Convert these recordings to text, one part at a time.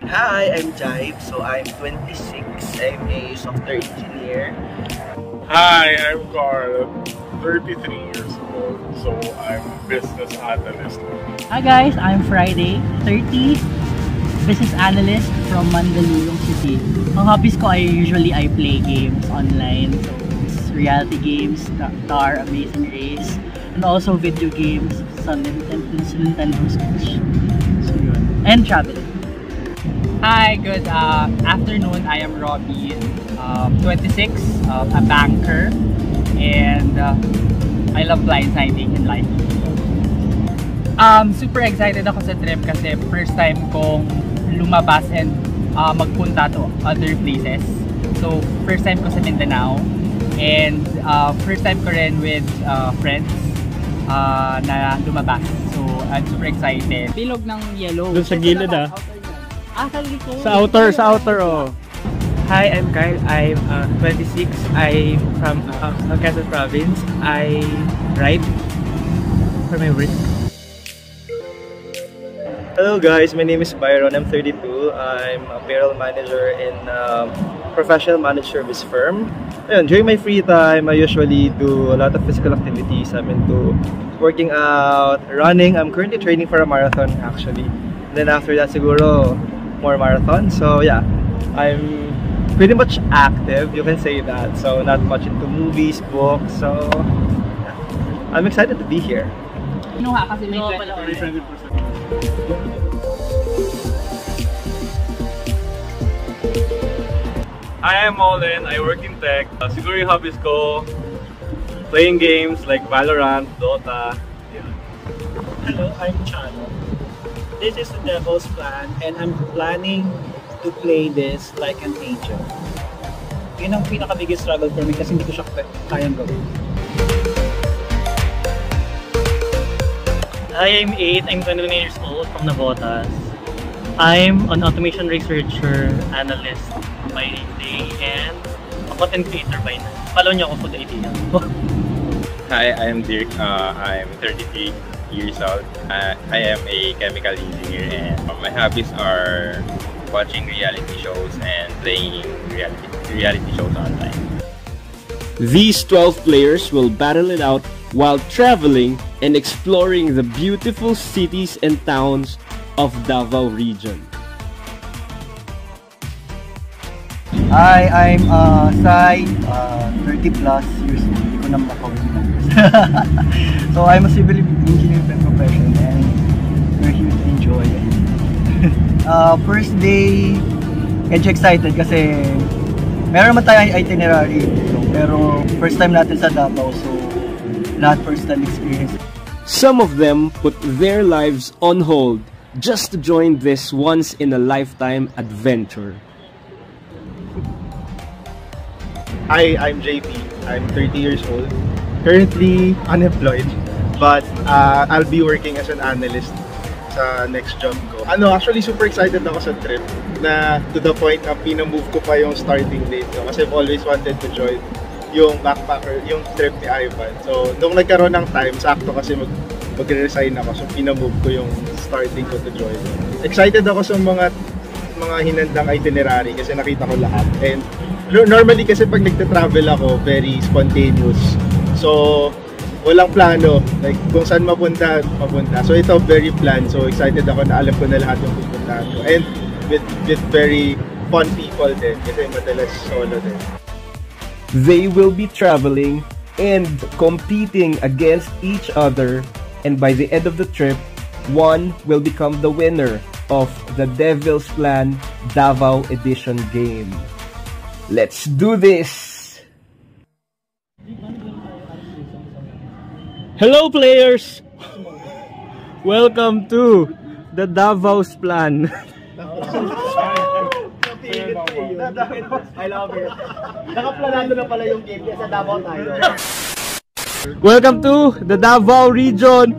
Hi, I'm Jive. So I'm 26. I'm a software engineer. Hi, I'm Carl. 33 years old. So I'm a business analyst. Hi guys, I'm Friday. 30. Business analyst from Mandaluyong City. Ang hobbies ko I play games online. So it's reality games, Tar, Amazing Race, and also video games sa Nintendo Switch. So yun. And traveling. Hi, good afternoon. I am Robbie, 26, a banker, and I love blindsiding in life. Super excited ako sa trip kasi first time kong lumabas and magpunta to other places. So first time ko sa Mindanao and first time ko rin with friends na lumabas. So I'm super excited. Bilog ng yellow. Doon sa gilid Sa outer oh. Hi, I'm Kyle. I'm 26. I'm from Quezon Province. I write for my work. Hello guys, my name is Byron. I'm 32. I'm a payroll manager in a professional managed service firm. Ayun, during my free time, I usually do a lot of physical activities. I'm into working out, running. I'm currently training for a marathon actually. And then after that, siguro more marathon. So yeah, I'm pretty much active, you can say that. So not much into movies, books. So yeah, I'm excited to be here. Kasi may 20%. I am Olin. I work in tech. Siguro yung hobbies ko, playing games like Valorant, Dota. Yeah. Hello, I'm Chano. This is the Devil's Plan and I'm planning to play this like an angel. Yun ang pinaka-biggest struggle for me kasi hindi ko siya kayang gawin. I am 8. I'm 21 years old from Navotas. I'm an automation researcher analyst by day and a content creator by night. Follow niyo ako for the idea. Hi, I'm Dirk. I'm 33 years old. I am a chemical engineer and my hobbies are watching reality shows and playing reality shows online. These 12 players will battle it out while traveling and exploring the beautiful cities and towns of Davao region. Hi, I'm Sai, 30 plus years old. Hindi ko naman makawin numbers. So I'm a civil engineer by profession and we're here to enjoy it. First day, medyo excited kasi meron naman tayong itinerary dito, pero first time natin sa Davao, so lahat first time experience. Some of them put their lives on hold just to join this once-in-a-lifetime adventure. Hi, I'm JP. I'm 30 years old. Currently unemployed, but I'll be working as an analyst sa next job ko. Actually super excited ako sa trip na to the point na pinamove ko pa yung starting date ko kasi I've always wanted to join yung backpacker, yung trip ni Ivan. So nung nagkaroon ng time, sakto kasi mag-resign ako, so pinamove ko yung starting ko to join. Excited ako sa mga hinandang itinerary kasi nakita ko lahat. And normally kasi pag nagta-travel ako, very spontaneous. So walang plano, like kung saan mapunta. So ito very planned. So excited ako na alam ko na lahat yung pupuntahan ko. And with very fun people din kasi madalas solo din. They will be traveling and competing against each other, and by the end of the trip, one will become the winner of the Devil's Plan Davao Edition game. Let's do this! Hello players! Welcome to the Davao's Plan. I love it. Nakaplanado na pala yung game sa Davao tayo. Welcome to the Davao region!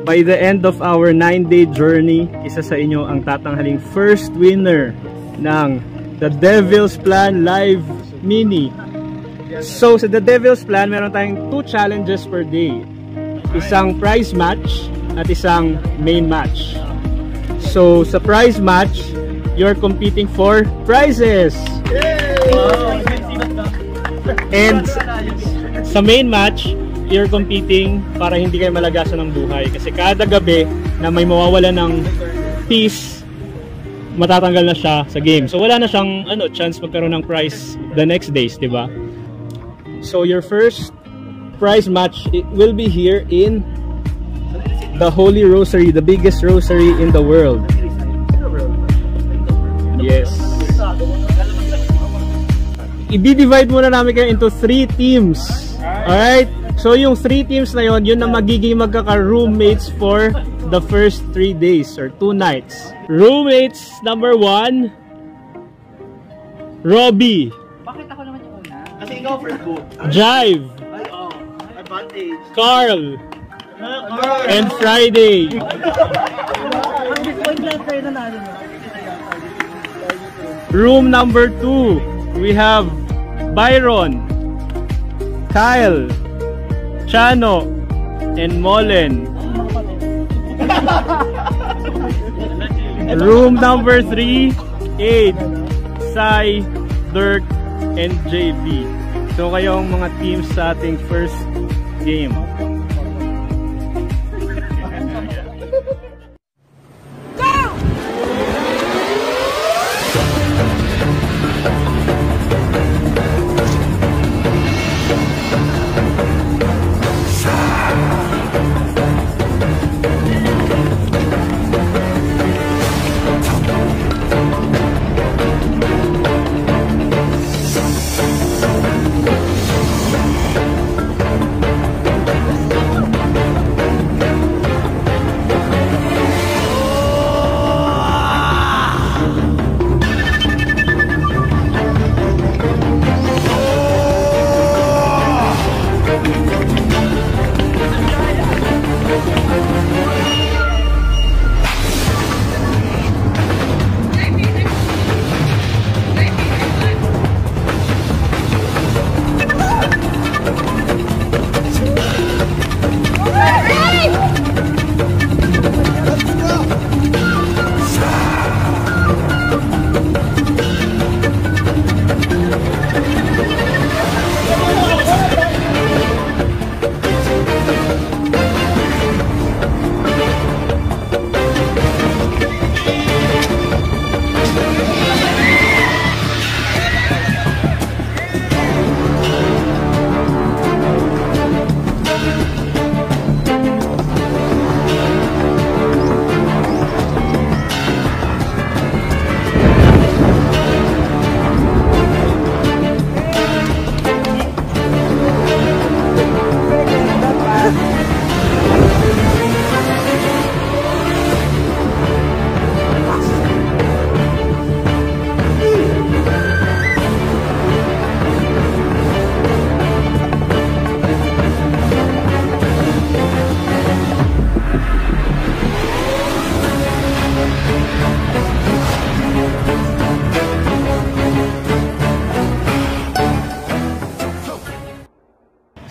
By the end of our 9-day journey, isa sa inyo ang tatanghaling first winner ng the Devil's Plan Live Mini. So sa the Devil's Plan, meron tayong 2 challenges per day. isang prize match at isang main match. So sa prize match, you're competing for prizes. And sa main match, you're competing para hindi kayo malagasan ng buhay. Kasi kada gabi na may mawawala ng piece, matatanggal na siya sa game. So wala na siyang chance magkaroon ng prize the next days, di ba? So your first prize match, it will be here in the Holy Rosary, the biggest rosary in the world. Yes. I-divide muna namin kayo into 3 teams. Alright? So yung 3 teams na yun na magiging magkaka-roommates for the first 3 days or 2 nights. Roommates number 1, Robbie. Bakit ako naman yung una? Kasi ikaw first go. Jive. Ay, advantage. Carl. And Friday. Room number 2, we have Byron, Kyle, Chano, and Molen. Room number 3, 8, Sai, Dirk, and JP. So kayo ang mga teams sa ating first game.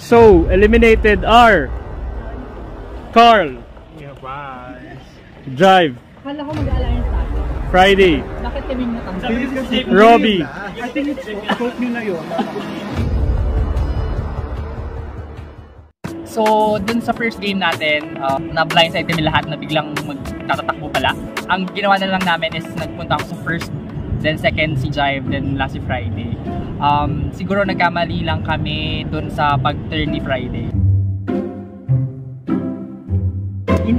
So, eliminated are Carl, Jive, Kala ko mag-alliance tayo. Friday, Bakit kaming natanggal? Robbie, I think it's quote nyo na yun. So, dun sa first game natin, na blindside kami lahat na biglang magtatatakbo pala. Ang ginawa na lang namin is nagpunta ako sa first, then second si Jive, then last si Friday. Siguro nagkamali lang kami dun sa pag-turn ni Friday.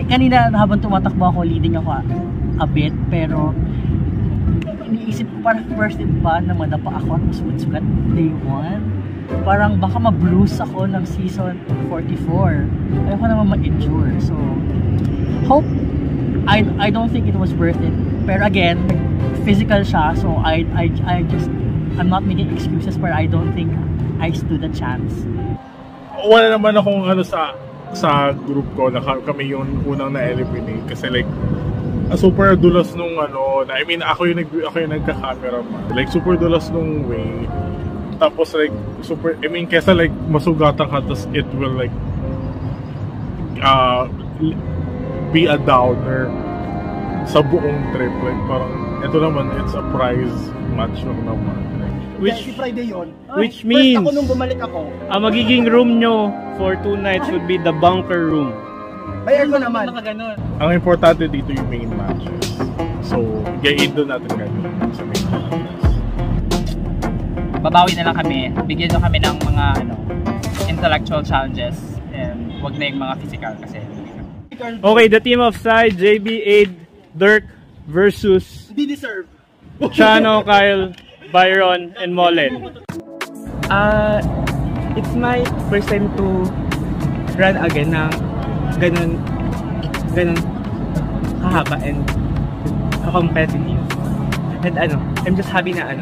Kanina habang tumatakbo ako, leading ako a bit, pero iniisip ko parang first din ba na madapa ako ng sugat day 1. Parang baka ma-bruise ako ng season 44. Ayoko naman ma-endure. So, hope, I don't think it was worth it. Pero again, physical siya, so I'm not making excuses, but I don't think I stood a chance. Wala naman akong sa group ko na kami yung unang na-eliminate kasi like super dulas nung I mean ako yung nagka-camera like super dulas nung way, tapos like super kesa like masugatan ka, tapos it will like be a downer sa buong trip. Like parang, ito naman, it's a prize match lang naman. Which Friday yun. Which means, First ako nung bumalik ako. ang magiging room nyo for 2 nights would be the bunker room. May aircon naman. Ang importante dito yung main matches. So, i-aid doon natin ganun sa main matches. Babawi na lang kami. Bigyan nyo kami ng mga intellectual challenges. And wag na yung mga physical kasi. Okay, the team of Sai, JB, Aid, Dirk versus Hindi deserve. Chano, Kyle, Byron, and Molen. It's my first time to run again ng ganun kahaba and competitive. And I'm just happy na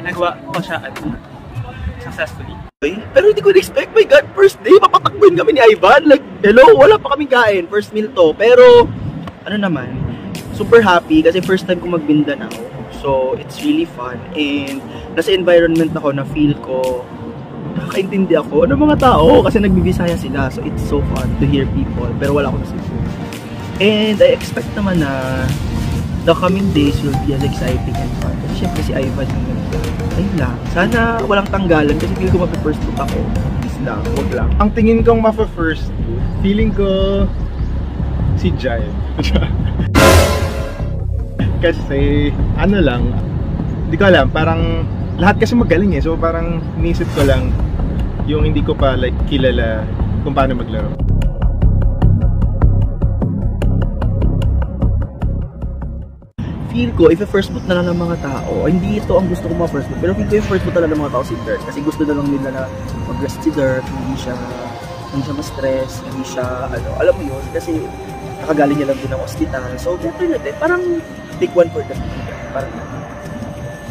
nagawa ko siya successfully. Pero hindi ko na-expect, my God, first day, papatakbuhin kami ni Ivan. Like, hello, wala pa kaming kain, first meal to. Pero, super happy kasi first time ko mag-Mindanao. So, it's really fun. And, nasa environment ako na feel ko, nakakaintindi ako ng mga tao kasi nagbibisaya sila. So, it's so fun to hear people. Pero wala ako nasipo. And, I expect naman na the coming days will be as exciting and fun. Kasi syempre si Ivan yung ayun lang. Sana walang tanggalan kasi feel ko mapi-first boot ako. Please lang, huwag lang. Ang tingin kong mafa-first boot, feeling ko si Jai. Kasi, hindi ko alam, parang lahat kasi magaling eh. So parang nisip ko lang yung hindi ko pa like kilala kung paano maglaro. Feel ko, if first boot na lang ng mga tao, hindi ito ang gusto ko mga first boot, pero feel ko yung first boot na lang ng mga tao si Dirk. Kasi gusto na lang nila na mag-rest si Dirk, hindi siya ma-stress, hindi siya, alam mo yun, kasi nakagaling niya lang din ng hospital. So, better na din. Parang take one for the team. Parang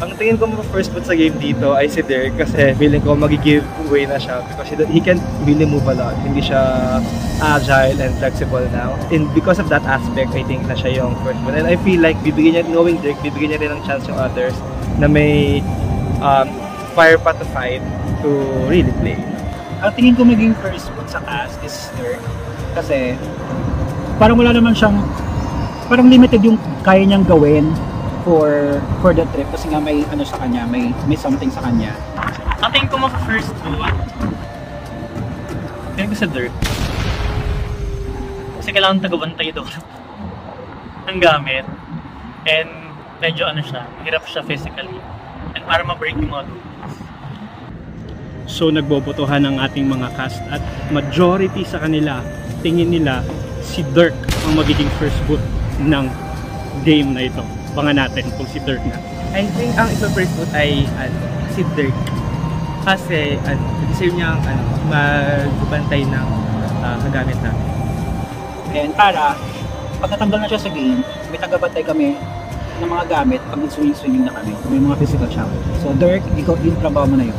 Ang tingin ko mga first boot sa game dito ay si Dirk kasi feeling ko mag-give way na siya because he can really move a lot. Hindi siya agile and flexible now. And because of that aspect, I think na siya yung first boot. And I feel like knowing Dirk, bibigyan niya rin ng chance yung others na may fire pa to fight to really play. Ang tingin ko maging first boot sa cast is Dirk kasi parang wala naman siyang, parang limited yung kaya niyang gawin for the trip kasi nga may sa kanya, may something sa kanya. Ang tingin ko first boot, tingin ko sa Dirk. Kasi kailangan tagabantay doon ang gamit. And medyo siya, hirap siya physically. And para ma-break yung mga rules. So nagbobotohan ang ating mga cast at majority sa kanila, tingin nila si Dirk ang magiging first boot ng game na ito. Bangan natin kung si Dirk na. I think ang first boot ay si Dirk. Kasi deserve niyang magbantay ng kagamit namin. And para pag natanggal na siya sa game, may tagabantay kami ng mga gamit pag swimming na kami. May mga physical challenge. So Dirk, yung trabaho mo na yun.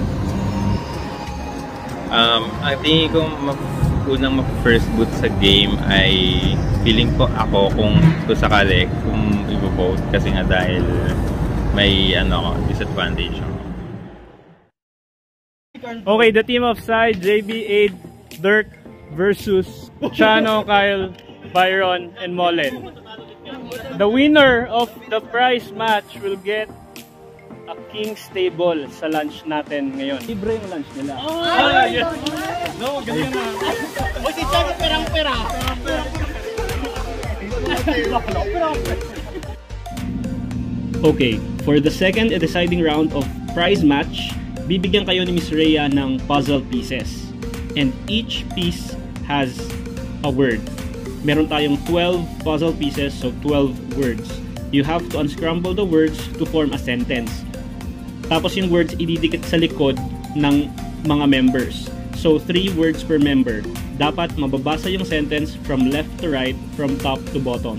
Ang tingin ko unang first boot sa game ay feeling ko ako kung sakali kung i-vote kasi nga dahil may disadvantage ako. Okay, the team of Sai, JB, Aid, Dirk versus Chano, Kyle, Byron, and Molen. The winner of the prize match will get a king's table sa lunch natin ngayon. Libre yung lunch nila. Yes. No, galing na. O si Chano perang-pera. Okay, for the second and deciding round of prize match, bibigyan kayo ni Miss Rhea ng puzzle pieces. And each piece has a word. Meron tayong 12 puzzle pieces, so 12 words. You have to unscramble the words to form a sentence. Tapos yung words ididikit sa likod ng mga members. So 3 words per member. Dapat mababasa yung sentence from left to right, from top to bottom.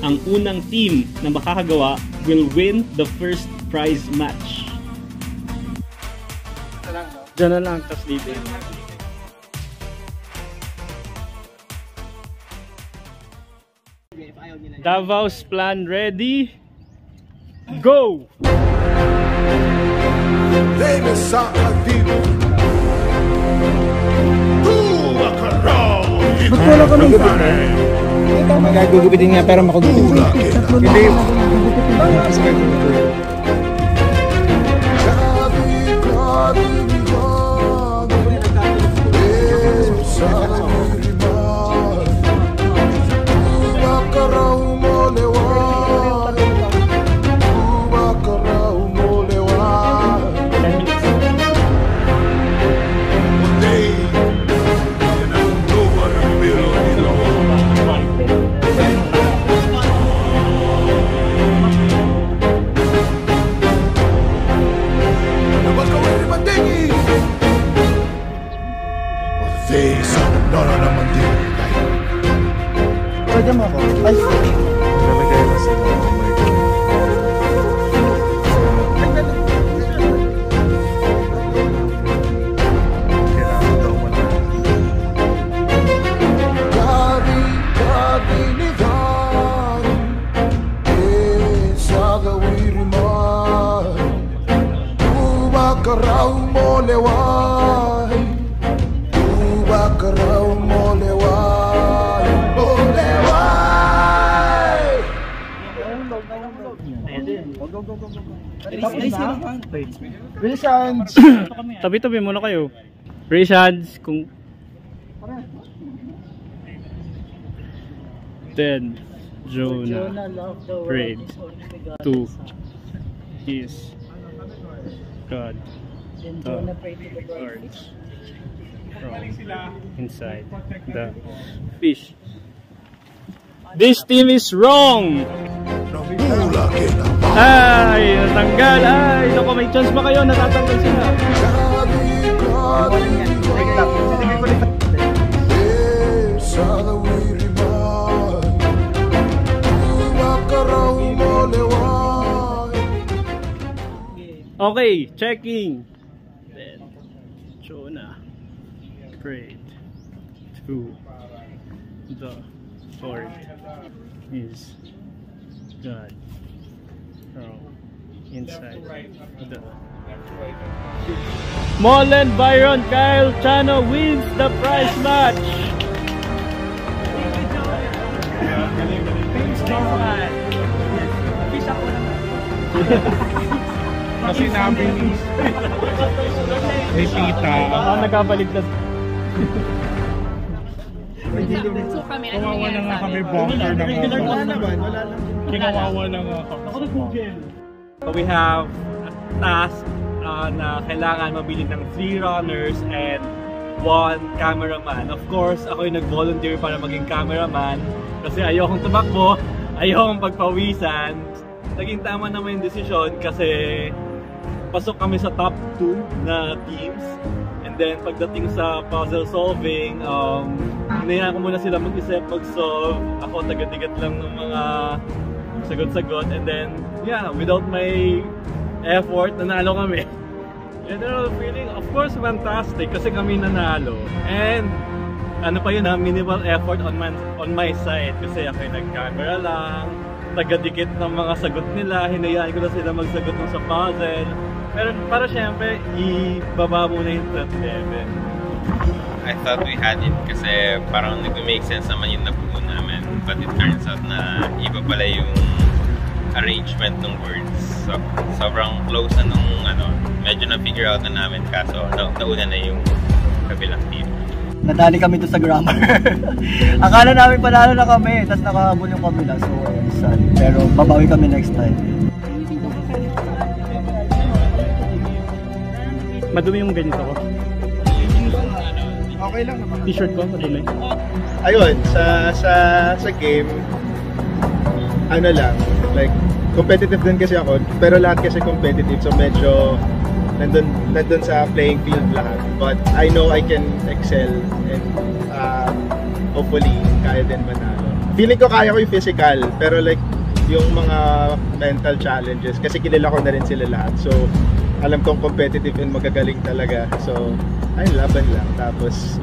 Ang unang team na makakagawa will win the first prize match. Diyan na lang, tapos dito. Davao's plan ready? Go! Ladies sa Adido, Macarao. Ba't wala ka nang gugupitin? Gugupitin nga pero makugupitin. Hindi. Pwede mo ako? Ay, nalagay na sila. Oh my God. Kailangan daw mo na. Rishans! Tabi-tabi muna kayo. Rishans, kung... 10, Jonah, prayed to his God, the Lord, from inside the fish. This team is wrong! Ay, natanggal! Ay, naku, may chance ba kayo? Natatanggal sila. Okay, checking. Then, Jonah prayed to the Lord, his God, from inside the Mullen Byron Kyle Chano wins the prize match. Kasi namin ni Tita. Nagkabaligtad. So kami, kawawa na nga kami bunker na nga. Kinawawa na nga kami. We have a task na kailangan mabili ng 3 runners and 1 cameraman. Of course, ako yung nag-volunteer para maging cameraman kasi ayokong tumakbo, ayokong pagpawisan. Naging tama naman yung desisyon kasi pasok kami sa top 2 na teams. And then pagdating sa puzzle solving, hinayaan ko muna sila mag-isip, mag-solve. Ako taga-tigat lang ng mga sagot-sagot. And then, yeah, without my effort, nanalo kami. General feeling, of course, fantastic kasi kami nanalo. And ano pa yun, minimal effort on my side kasi ako yung nag-camera lang, taga-dikit ng mga sagot nila, hinayaan ko na sila magsagot ng sa puzzle. Pero para syempre, ibaba muna yung threat level. I thought we had it kasi parang nag-make sense naman yung nabuo namin. But it turns out na iba pala yung arrangement ng words. So, sobrang close na nung medyo na-figure out na namin kaso nauna na yung kabilang team. Nadali kami doon sa grammar. Akala namin panalo na kami, tapos nakahabol yung kabila. So, sad. Pero babawi kami next time. Madumi yung ganito ko. Okay lang naman. T-shirt ko, madumi. Ayun, sa game, ano lang, like, competitive din kasi ako, pero lahat kasi competitive, so medyo nandun sa playing field lahat. But I know I can excel and hopefully kaya din manalo. Feeling ko kaya ko yung physical, pero like yung mga mental challenges, kasi kilala ko na rin sila lahat. So alam kong competitive and magagaling talaga. So ay, laban lang. Tapos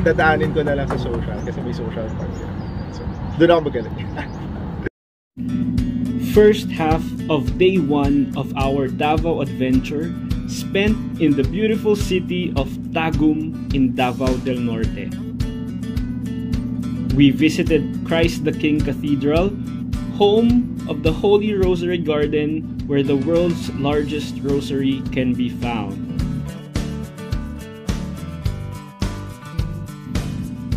dadaanin ko na lang sa social kasi may social part. So doon ako magaling. First half of day 1 of our Davao adventure spent in the beautiful city of Tagum in Davao del Norte. We visited Christ the King Cathedral, home of the Holy Rosary Garden, where the world's largest rosary can be found.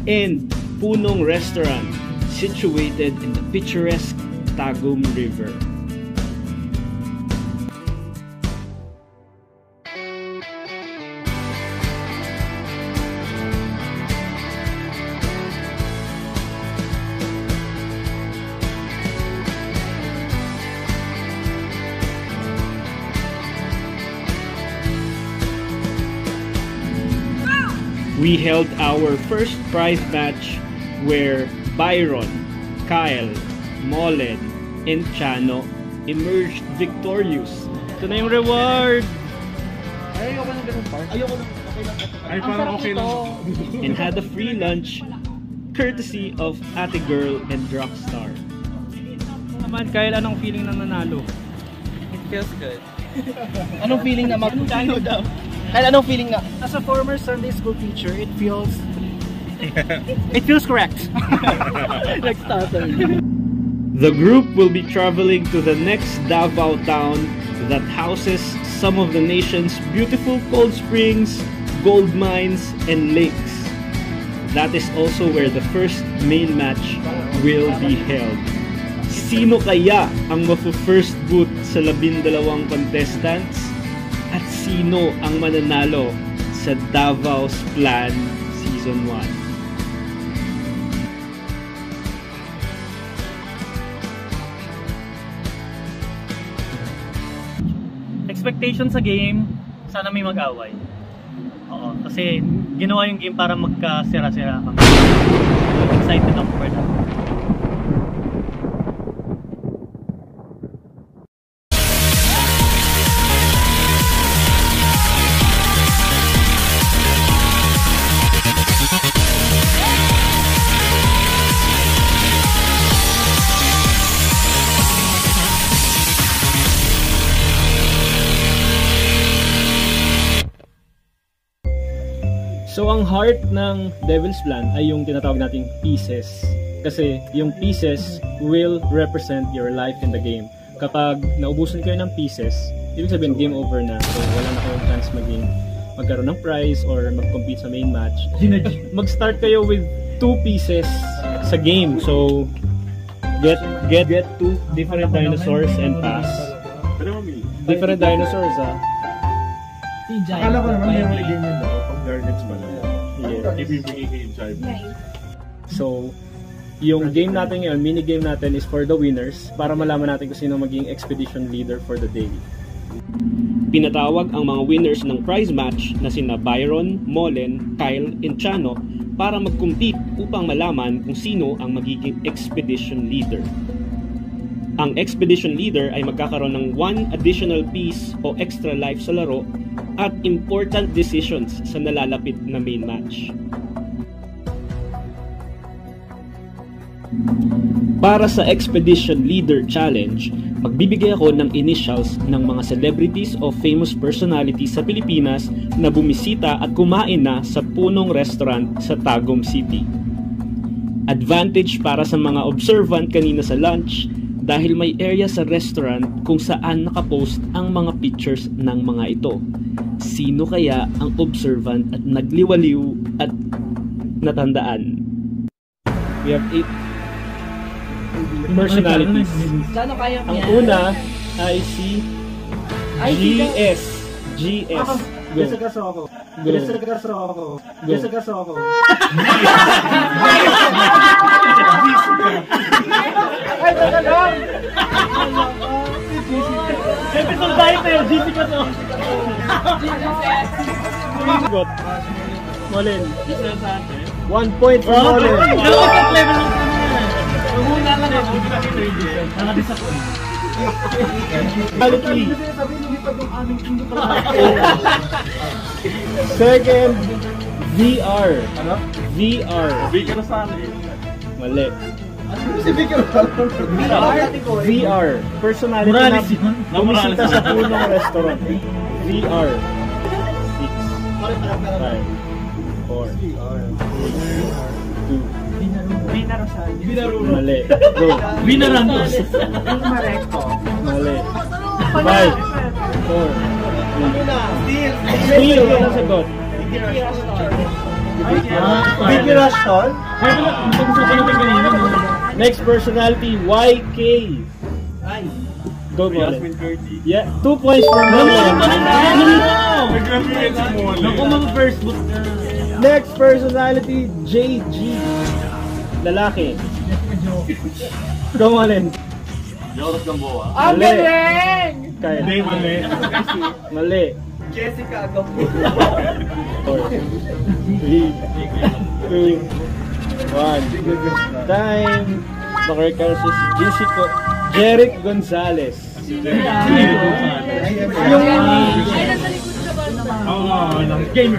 And Punong Restaurant, situated in the picturesque Tagum River. We held our first prize match where Byron, Kyle, Molen, and Chano emerged victorious. Ito na yung reward! Ayoko lang ganun part. Ayoko lang. Okay lang. Ay, parang okay lang. And had a free lunch courtesy of Ate Girl and Rockstar. Naman, Kyle, anong feeling na nanalo? It feels good. Anong feeling na magkano daw? Kaya anong feeling na? As a former Sunday school teacher, it feels correct. The group will be traveling to the next Davao town that houses some of the nation's beautiful cold springs, gold mines, and lakes. That is also where the first main match will be held. Sino kaya ang mafu-first boot sa 12 contestants? At sino ang mananalo sa Davao's Plan Season 1? Expectation sa game, sana may mag-away. Oo, kasi ginawa yung game para magkasira-sira kami. Excited ako for that. So ang heart ng Devil's Plan ay yung tinatawag nating pieces. Kasi yung pieces will represent your life in the game. Kapag naubusan kayo ng pieces, ibig sabihin game over na. So wala na kayong chance magkaroon ng prize or mag-compete sa main match. Mag-start kayo with 2 pieces sa game. So get 2 different dinosaurs and pass. Different dinosaurs Akala ko naman may mga game yun daw. Pag Garnets ba lang? Yes. Ibibigay kay Jive. So, yung game natin ngayon, mini game natin is for the winners para malaman natin kung sino maging expedition leader for the day. Pinatawag ang mga winners ng prize match na sina Byron, Molen, Kyle, and Chano para mag-compete upang malaman kung sino ang magiging expedition leader. Ang expedition leader ay magkakaroon ng 1 additional piece o extra life sa laro at important decisions sa nalalapit na main match. Para sa Expedition Leader Challenge, magbibigay ako ng initials ng mga celebrities o famous personalities sa Pilipinas na bumisita at kumain na sa Punong Restaurant sa Tagum City. Advantage para sa mga observant kanina sa lunch dahil may area sa restaurant kung saan nakapost ang mga pictures ng mga ito. Sino kaya ang observant at nagliwaliw at natandaan? We have 8 personalities. Ang una ay si GS. Go. Jessica Soho. Jessica Soho. Jessica Soho. Ay, taga lang! Episode tayo tayo, Jessica Soho. Molen. 1 point for Molen. Magmuna lang ako. Nakadisappoint. Second, VR. Ano? VR. Bigyan na sa akin. Mali. VR. Personality na bumisita sa Punong Restaurant. VR. 6, 5, 4, 3, 2, Mali. Go. Vinarantos. Mali. 5, 4, Steel. Wala sagot. Vicky Rushton? Next personality, YK. Go, Molen. Yeah, 2 points for Molen. Next personality, JG. Lalaki. Go, Molen. Ang galing! Kaya. Mali. Mali. Jessica Agapur. 4, 3, 2, 1. Time. The correct answer is Jeric Gonzalez.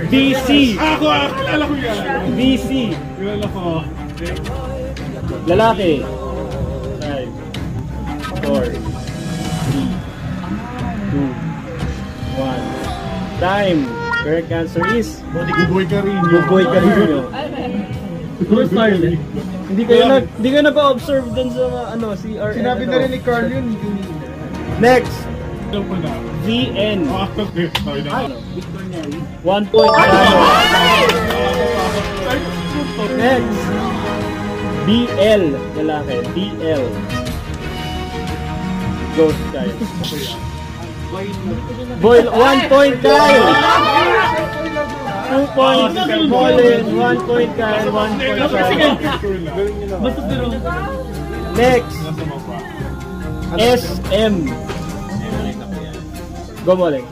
DC. Akala ko yan. DC. Kilala ko. Lalaki. 5, 4, 3, 2, 1. Time. Correct answer is Buboy Carino. Buboy Carino. Hindi kayo nag-observe dun sa ano, CRN. Sinabi na rin ni Carl yun, hindi ko nila. Next. Alam ko na. VN. Sorry na. 1 point. Next. BL. Lalaki. BL. Ghost Kyle. Boy, 1 point Kyle. 2 points. Molen. 1 point Kyle. 1 point Kyle. Next. SM. Go, Molen.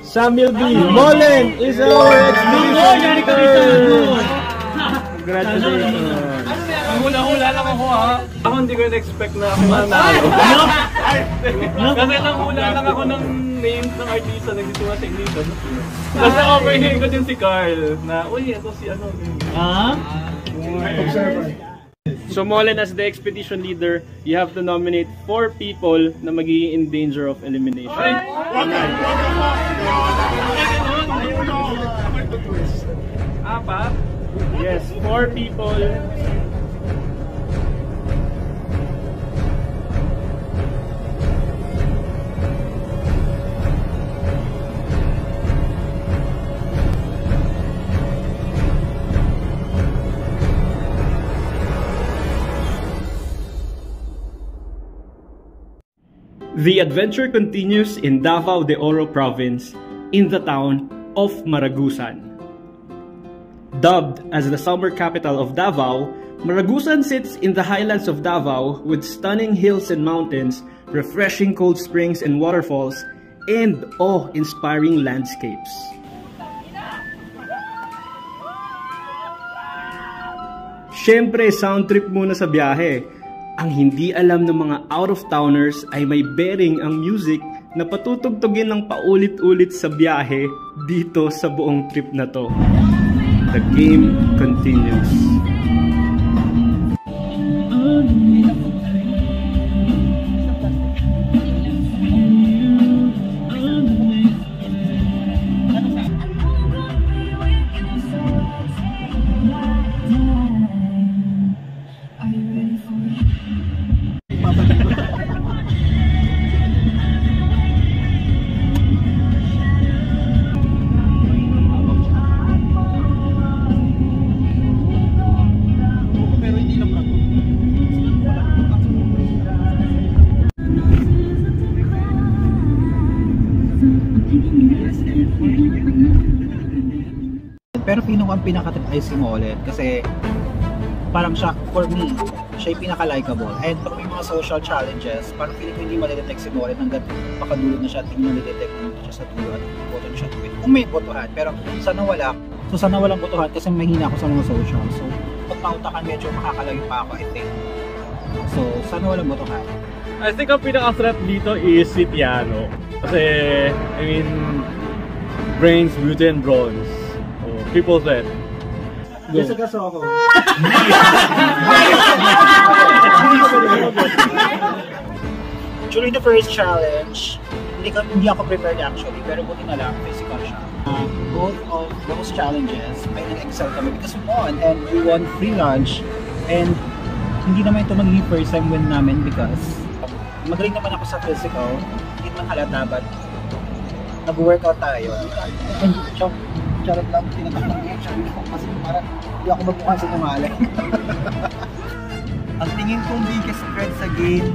Samuel B. Molen is our expedition. Congratulations. Hula-hula lang ako ha. Ako hindi ko na-expect na ako manalo. Kasi nanghula lang ako ng names ng artista na gusto natin dito. Kasi overhearing ko din si Carl na, uy, ito si ano. Observer. So Molen, as the expedition leader, you have to nominate 4 people na magiging in danger of elimination. Apat? Yes, 4 people. The adventure continues in Davao de Oro province, in the town of Maragusan. Dubbed as the summer capital of Davao, Maragusan sits in the highlands of Davao with stunning hills and mountains, refreshing cold springs and waterfalls, and awe-inspiring landscapes. Siyempre, sound trip muna sa biyahe. Ang hindi alam ng mga out-of-towners ay may bearing ang music na patutugtugin ng paulit-ulit sa biyahe dito sa buong trip na to. The game continues. Pero ang pinaka-tip ay si Molen kasi parang siya, for me, siya yung pinaka-likeable. And pag may mga social challenges, parang feeling ko hindi ma-detect si Molen hanggat makadulog na siya at hindi na-detect na siya sa dulo at boto na siya to win. Kung may botohan, pero sana wala. So sana walang botohan kasi mahina ako sa mga social. So pag mautakan, medyo makakalayo pa ako, I think. So sana walang botohan. I think ang pinaka-threat dito is si Tiano. Kasi, I mean, brains, beauty, and bronze. So, triple threat. Yes, agaso ako. During the first challenge, hindi ako prepared actually, pero buti na lang, physical siya. Both of those challenges, ay nag-excel kami because we won and we won free lunch and hindi naman ito magiging first time win namin because magaling naman ako sa physical, hindi naman halata, but nag-workout tayo. And charot lang, tinatakot ko kasi parang hindi ako magmukha sa kumala. Ang tingin kong biggest threat sa game,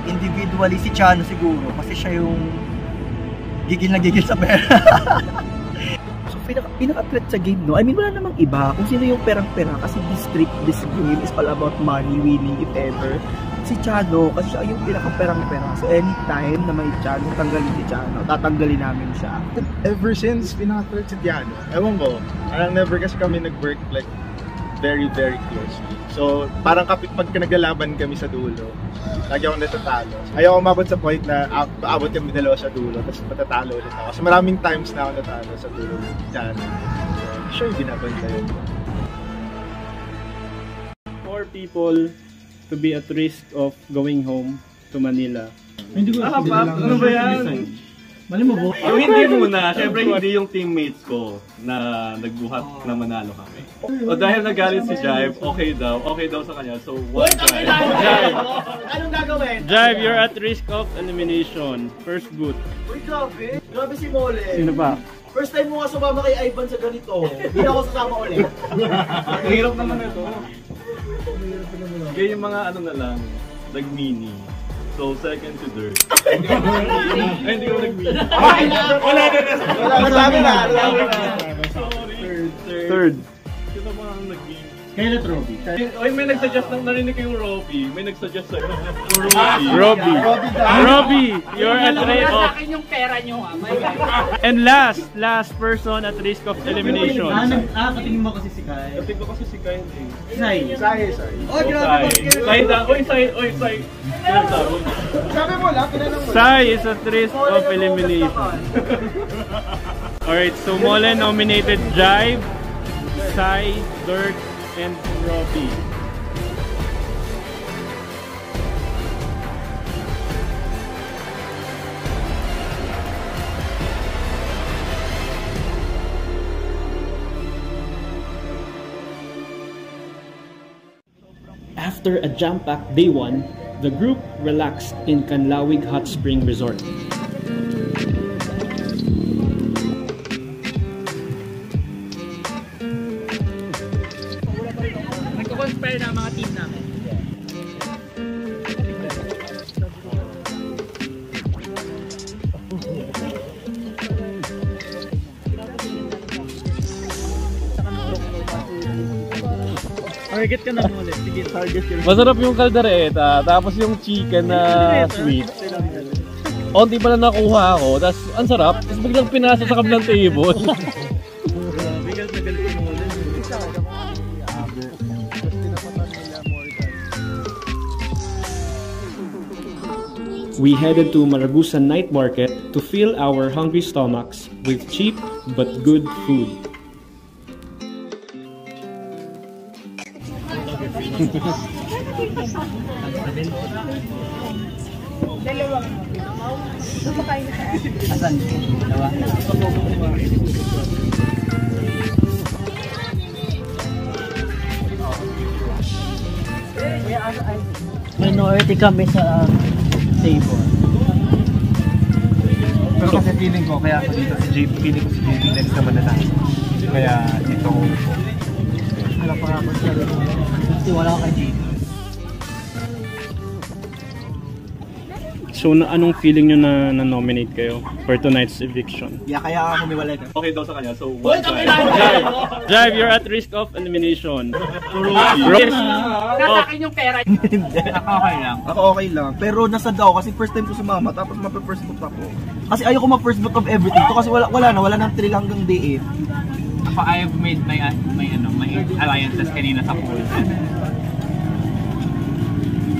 individually si Chano siguro kasi siya yung gigil na gigil sa pera. So pinaka-threat sa game, no? I mean, wala namang iba kung sino yung perang-pera kasi this game is all about money, winning, if ever. Si Chano, kasi siya yung pinaka-perang-pera. So anytime na may Chano, tanggalin si Chano, tatanggalin namin siya. Ever since pinaka-threat si Diano, ewan ko, parang never kasi kami nag-work like very, very closely. So, parang pag naglalaban kami sa dulo, lagi ako natatalo. Ayaw ko umabot sa point na aabot kami dalawa sa dulo, tapos matatalo ulit ako. Kasi maraming times na ako natalo sa dulo. Yan. So, sure, binabantayan ko. For people to be at risk of going home to Manila. Hindi ko ano ba yan? Mali mo ba? Hindi muna. Siyempre hindi yung teammates ko na nagbuhat na manalo kami. O dahil nagalit si Jive, okay daw sa kanya. So, one Jive. Jive! Anong gagawin? Jive, you're at risk of elimination. First boot. Uy, grabe. Grabe si Mole. Sino ba? First time mo nga sumama kay Ivan sa ganito. Hindi ako sasama ulit. Hirap naman ito. Kaya yung mga ano na lang, nag-mini. So, second to third. Ay, hindi ko nag-mini. Wala na. Third. Sino ba ang nag-mini? Kaya na Robbie. Oy, may nag-suggest ng narinig ko yung Robbie. May nag-suggest sa'yo. Robbie, you're at risk of... Sa akin yung pera nyo ha. And last person at risk of elimination. Katingin mo kasi si Kai. Katingin ko kasi si Kai. Sai. Oh, grabe. Sai. Sabi mo lang, pinanong mo. Sai is at risk of elimination. Alright, so Mole nominated Jive, Sai, Dirk, and Robbie. After a jam-packed day 1, the group relaxed in Canlawig Hot Spring Resort. Nagko-conspire na mga team namin. Target ka na ulit. Sige, target ka. Masarap yung kaldereta, tapos yung chicken na sweet. Onti pa na nakuha ako, tapos ang sarap, tapos biglang pinasa sa kabilang table. We headed to Maragusan Night Market to fill our hungry stomachs with cheap but good food. Asan? Dalawa? Minority kami sa table. Pero kasi feeling ko, kaya ako dito si JP, feeling ko si JP next naman na tayo. Kaya dito ko. Wala pa ako siya. Kasi wala ka kay JP. So, anong feeling nyo na nominate kayo for tonight's eviction? Yeah, kaya ako humiwalay ka. Okay daw sa kanya, so one time. Jive, you're at risk of elimination. Nasa akin yung pera. Okay lang. Ako okay lang. Pero nasa daw kasi first time ko sumama tapos ma-first boot ako. Kasi ayoko ma-first boot of everything. To kasi wala nang thrill hanggang day 8. Ako, I have made my alliances kanina sa pool.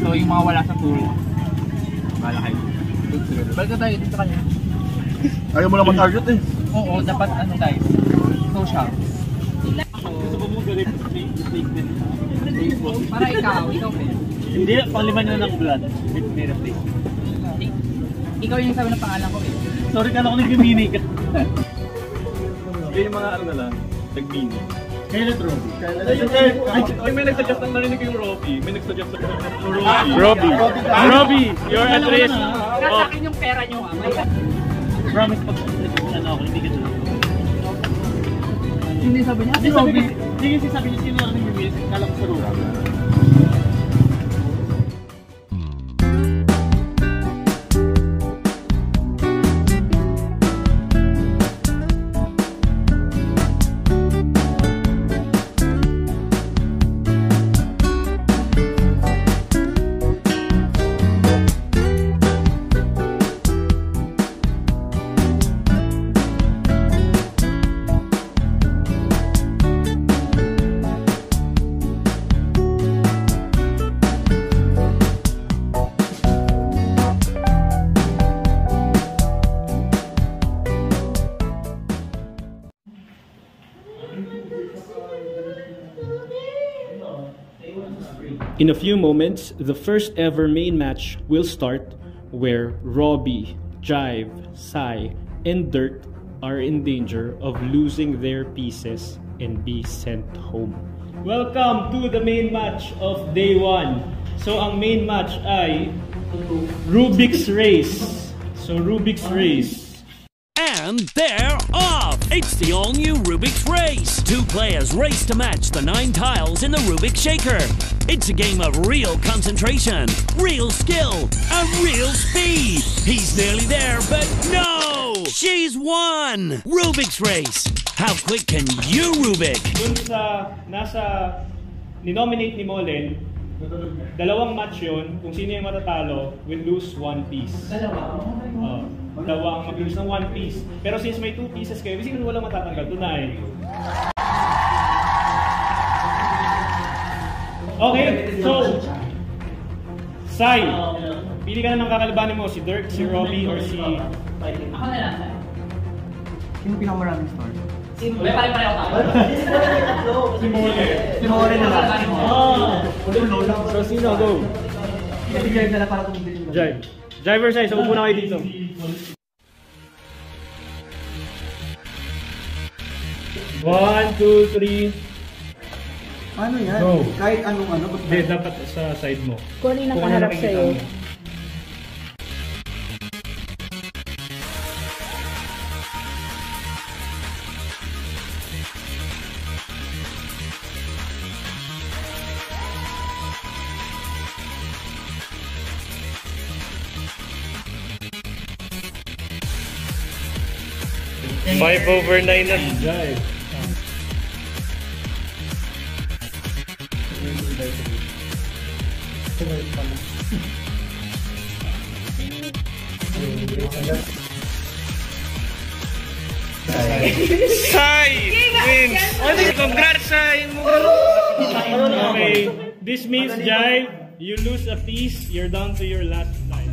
So yung mga wala sa pool, wala kayo. Balik na tayo dito kanya. Ayaw mo lang mag-target eh. Oo, dapat ano tayo. Social. Gusto mo mong galing Para ikaw din. Hindi, pangliman nyo ng blood. May replace. Ikaw yung sabi ng pangalan ko eh. Sorry ka na kung nag-mini ka. Kaya yung mga ano na lang, nag-mini. Kenneth Robbie. Ay, may nagsuggest ng narinig yung Robbie. May nagsuggest ng Robbie. Robbie, you're at risk. Sa akin yung pera nyo. Promise pag ano ako, hindi ka dyan. Hindi sabi niya. Hindi kasi sabi niya sino ang nag-release. Kala ko sa Rura. In a few moments, the first ever main match will start where Robbie, Jive, Sai, and Dirt are in danger of losing their pieces and be sent home. Welcome to the main match of day 1. So ang main match ay Rubik's Race. So Rubik's Race. And they're off! It's the all-new Rubik's Race! 2 players race to match the 9 tiles in the Rubik's Shaker. It's a game of real concentration, real skill, and real speed. He's nearly there, but no! She's won! Rubik's Race! How quick can you Rubik? Dun sa ni-nominate ni Molen, dalawang match yun. Kung sino yung matatalo, will lose 1 piece. Dalawang mag-lose ng 1 piece. Pero since may 2 pieces kayo, kasi walang matatanggal, tunay. Okay, so Sai, pili ka na ng kakalabanin mo, si Dirk, si Robbie, or si... Ako na lang. Sino pinakamaraming star? May pare-pareho tayo. Si Mole. Si Mole na lang. So sino, go? Si Jive na lang para tumulong. Jive. Jive or Sai, so upo na kayo dito. 1, 2, 3. Ano yan? Go. Kahit anong ano. Hindi, dapat sa side mo. Kung ano yung nakaharap sa'yo. Five over 9 na si Jive. Sai wins! Congrats, Sai! Okay, this means Jive, you lose a piece, you're down to your last life.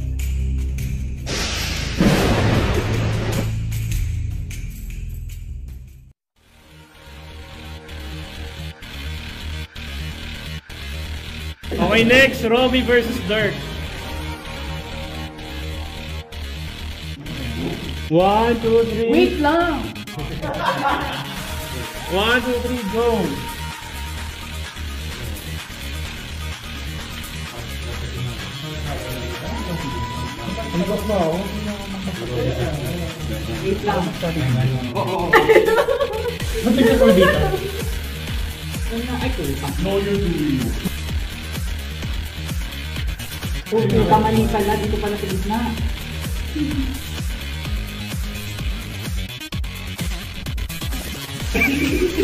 Okay, next, Robbie versus Dirk. 1, 2, 3. Wait lang! 1, 2, 3, go! Wait lang. Ba't nagkakul dito? Ay, tulpa. No, you're doing. Okay, kamali pala. Dito pala sa gitna.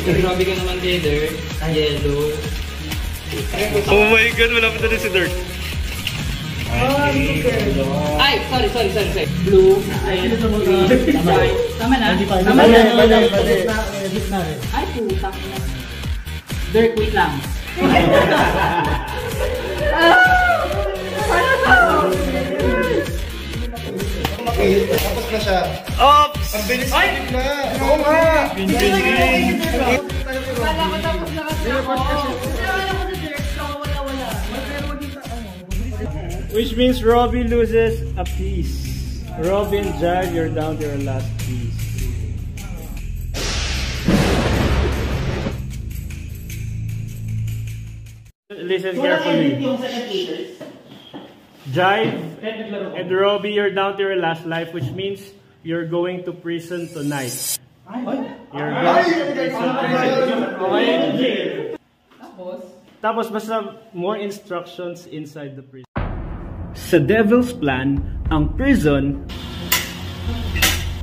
Grabe ka naman, Heather. Yellow. Oh my God, wala pa na si Dirk. Ay, sorry. Blue. Tama na. Tama na. Ay, puta. Dirk, wait lang. Tapos na siya. Oops! Ang bilis na. Oo nga. Wala ko tapos na kasi ako. Wala ko na Dirk. Wala. Which means Robbie loses a piece. Robbie and Jive, you're down to your last piece. listen carefully. Jive and Robbie, you're down to your last life, which means you're going to prison tonight. You're going to prison tonight. Tapos basta more instructions inside the prison. Sa Devil's Plan, ang prison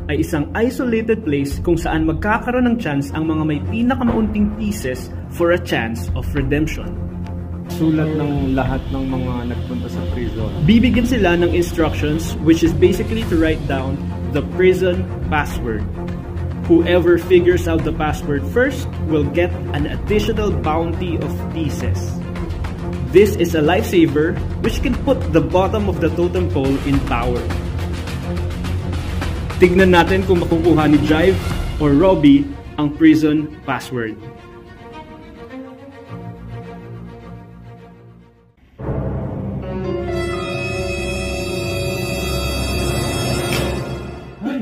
ay isang isolated place kung saan magkakaroon ng chance ang mga may pinakamaunting pieces for a chance of redemption. Sulat ng lahat ng mga nagpunta sa prison. Bibigyan sila ng instructions, which is basically to write down the prison password. Whoever figures out the password first will get an additional bounty of pieces. This is a lifesaver which can put the bottom of the totem pole in power. Tignan natin kung makukuha ni Jive or Robbie ang prison password.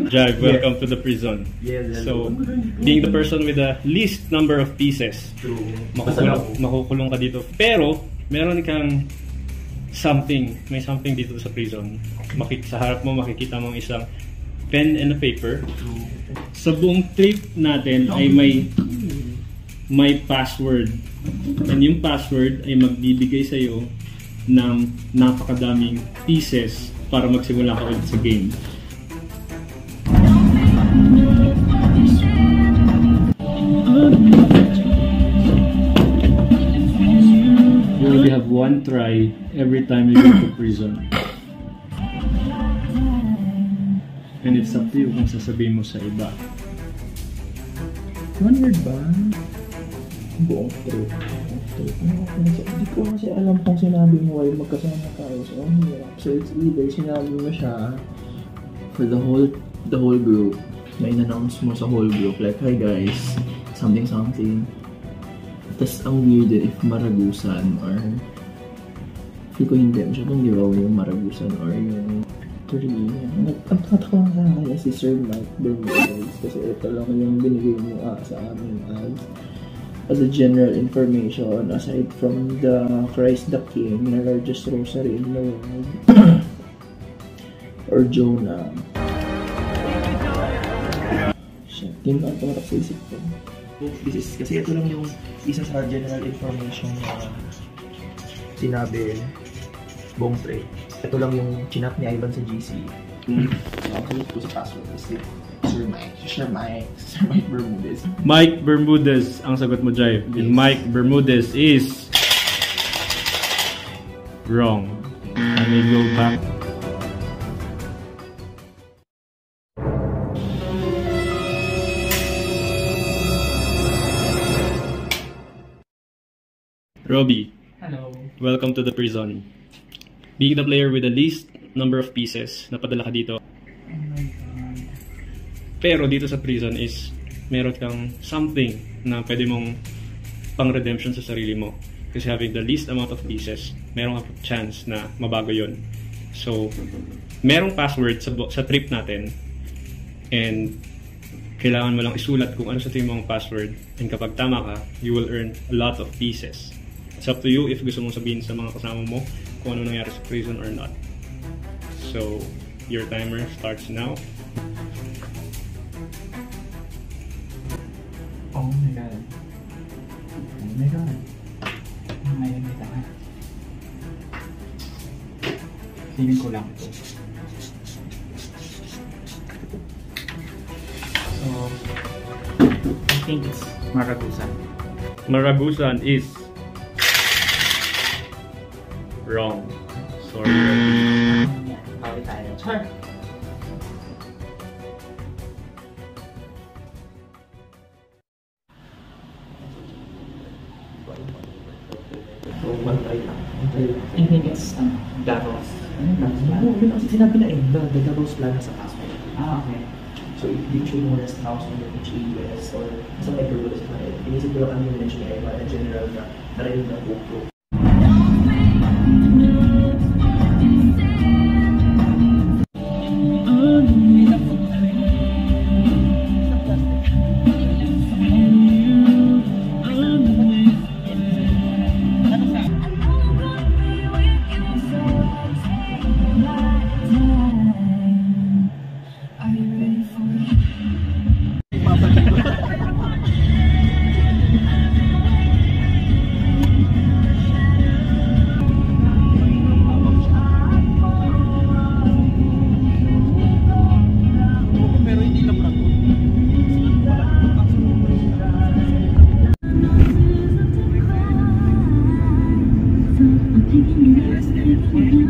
Jive, welcome to the prison. So, being the person with the least number of pieces, makukulong ka dito. Pero, meron kang may something dito sa prison. Sa harap mo, makikita mong isang pen and a paper. Sa buong trip natin ay may password. And yung password ay magbibigay sa'yo ng napakadaming pieces para magsimula ka ulit sa game. You only have one try every time you go to prison. And it's up to you kung sasabihin mo sa iba. 1 word ba? Buong trip. Hindi ko kasi alam kung sinabi mo ay magkasama tayo. So, so it's either sinabi mo siya for the whole group. Na in-announce mo sa whole group. Like, hi guys, something. Tapos ang weird din if Maragusan or feel ko hindi masyadong giveaway yung Maragusan or yung Torino. Nagtataka sa akin si Sir Mike Bermudez kasi ito lang yung binigay mo sa amin as a general information aside from the Christ the King na largest rosary in the world or Jonah. Shit, yun ang tumatak sa isip ko. Kasi ito lang yung isa sa general information na sinabi buong trade. Ito lang yung chinat ni Ivan sa GC. Ako po sa password is Sir Mike Bermudez. Mike Bermudez ang sagot mo, Jive. Yes. Mike Bermudez is wrong. I may go back. Robbie, hello. Welcome to the prison. Being the player with the least number of pieces, napadala ka dito. Oh my God. Pero dito sa prison is meron kang something na pwede mong pang redemption sa sarili mo. Kasi having the least amount of pieces, meron kang chance na mabago yon. So, merong password sa trip natin and kailangan mo lang isulat kung ano sa tingin mong password, and kapag tama ka, you will earn a lot of pieces. It's up to you if gusto mong sabihin sa mga kasama mo kung ano nangyari sa prison or not. So, your timer starts now. Oh my God. Oh my God. Ngayon nila. Feeling ko lang ito. So, I think it's Maragusan. Maragusan is wrong. Sorry. Pawit tayo. Sure. So, bantay lang. I think it's Davos. No, yun kasi sinabi na the Davos plan sa password. Okay. So, if you choose more as house or HEUS or sa may purpose na inisip ko lang ang mention niya na general na narinig na GoPro. Thank you.